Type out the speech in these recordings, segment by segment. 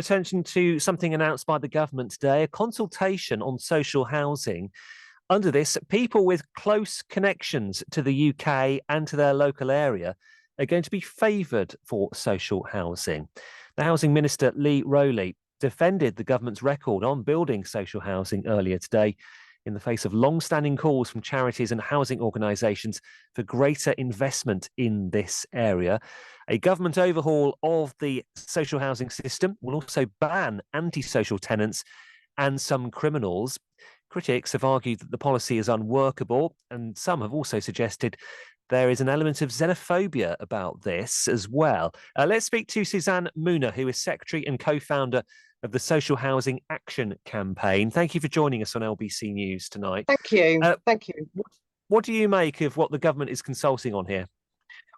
Attention to something announced by the government today, a consultation on social housing. Under this, people with close connections to the UK and to their local area are going to be favoured for social housing. The Housing Minister, Lee Rowley, defended the government's record on building social housing earlier today in the face of long-standing calls from charities and housing organisations for greater investment in this area. A government overhaul of the social housing system will also ban antisocial tenants and some criminals. Critics have argued that the policy is unworkable, and some have also suggested there is an element of xenophobia about this as well. Let's speak to Suzanne Mooner, who is Secretary and co-founder of the Social Housing Action Campaign. Thank you for joining us on LBC News tonight. Thank you. Thank you. What do you make of what the government is consulting on here?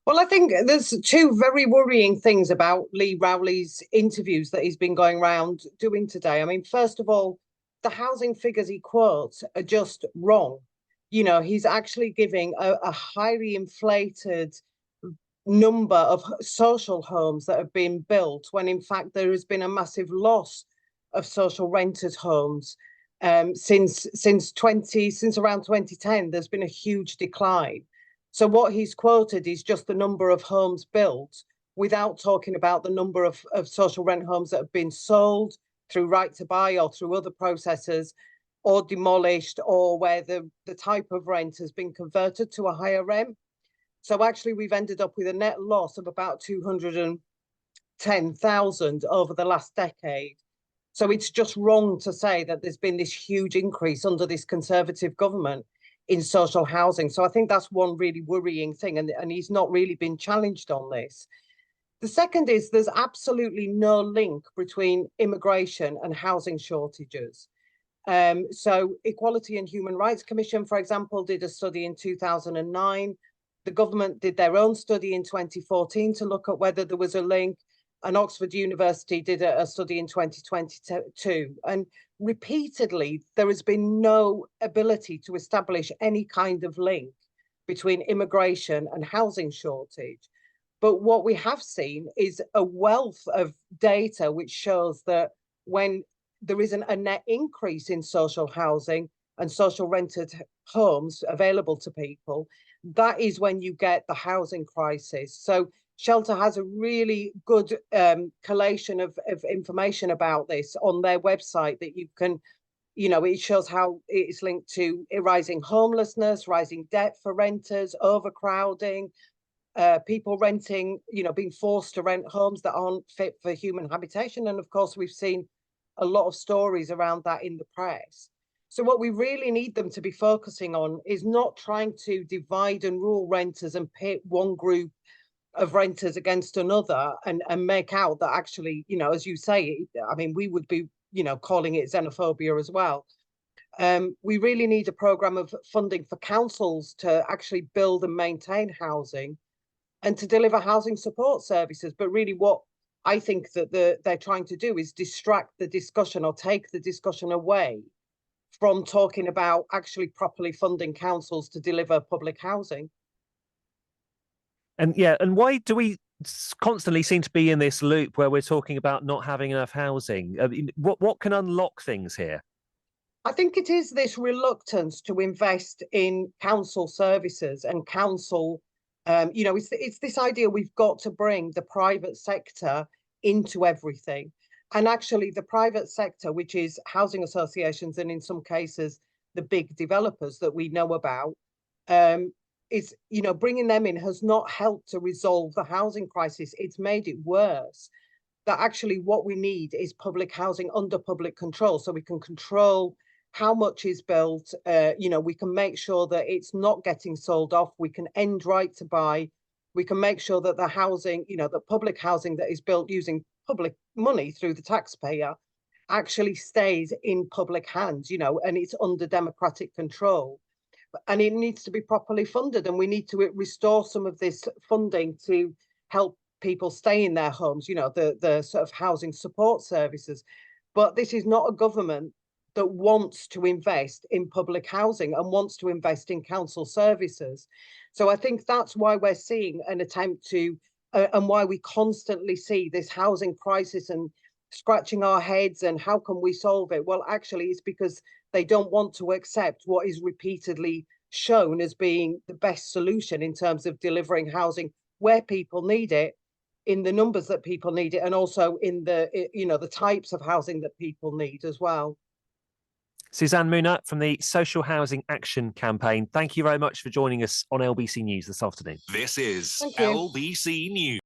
Well, I think there's two very worrying things about Lee Rowley's interviews that he's been going around doing today. I mean, first of all, the housing figures he quotes are just wrong. You know, he's actually giving a highly inflated number of social homes that have been built, when in fact there has been a massive loss of social rented homes since around 2010. There's been a huge decline. So what he's quoted is just the number of homes built, without talking about the number of social rent homes that have been sold through right to buy or through other processes, or demolished, or where the type of rent has been converted to a higher rent. So actually, we've ended up with a net loss of about 210,000 over the last decade. So it's just wrong to say that there's been this huge increase under this Conservative government in social housing. So I think that's one really worrying thing, and he's not really been challenged on this. The second is there's absolutely no link between immigration and housing shortages. So Equality and Human Rights Commission, for example, did a study in 2009. The government did their own study in 2014 to look at whether there was a link, and Oxford University did a study in 2022. And repeatedly, there has been no ability to establish any kind of link between immigration and housing shortage. But what we have seen is a wealth of data which shows that when there isn't a net increase in social housing and social rented homes available to people, that is when you get the housing crisis. So Shelter has a really good collation of information about this on their website that you can, you know, it shows how it's linked to rising homelessness, rising debt for renters, overcrowding, people renting, you know, being forced to rent homes that aren't fit for human habitation. And of course, we've seen a lot of stories around that in the press. So what we really need them to be focusing on is not trying to divide and rule renters and pit one group of renters against another and make out that actually, you know, as you say, I mean, we would be, you know, calling it xenophobia as well. We really need a programme of funding for councils to actually build and maintain housing and to deliver housing support services. But really what I think that they're trying to do is distract the discussion or take the discussion away from talking about actually properly funding councils to deliver public housing. And yeah, and why do we constantly seem to be in this loop where we're talking about not having enough housing? I mean, what can unlock things here? I think it is this reluctance to invest in council services and council. You know, it's this idea we've got to bring the private sector into everything. And actually the private sector, which is housing associations and in some cases the big developers that we know about, is, you know, bringing them in has not helped to resolve the housing crisis. It's made it worse. That actually what we need is public housing under public control, so we can control how much is built. You know, we can make sure that it's not getting sold off. We can end right to buy. We can make sure that the housing, you know, the public housing that is built using public money through the taxpayer actually stays in public hands, you know, and it's under democratic control. And it needs to be properly funded, and we need to restore some of this funding to help people stay in their homes, you know, the sort of housing support services. But this is not a government that wants to invest in public housing and wants to invest in council services. So I think that's why we're seeing an attempt to, and why we constantly see this housing crisis and scratching our heads and how can we solve it? Well, actually, it's because they don't want to accept what is repeatedly shown as being the best solution in terms of delivering housing where people need it, in the numbers that people need it, and also in the, you know, the types of housing that people need as well. Suzanne Mooner from the Social Housing Action Campaign, thank you very much for joining us on LBC News this afternoon. This is Thank you. LBC News.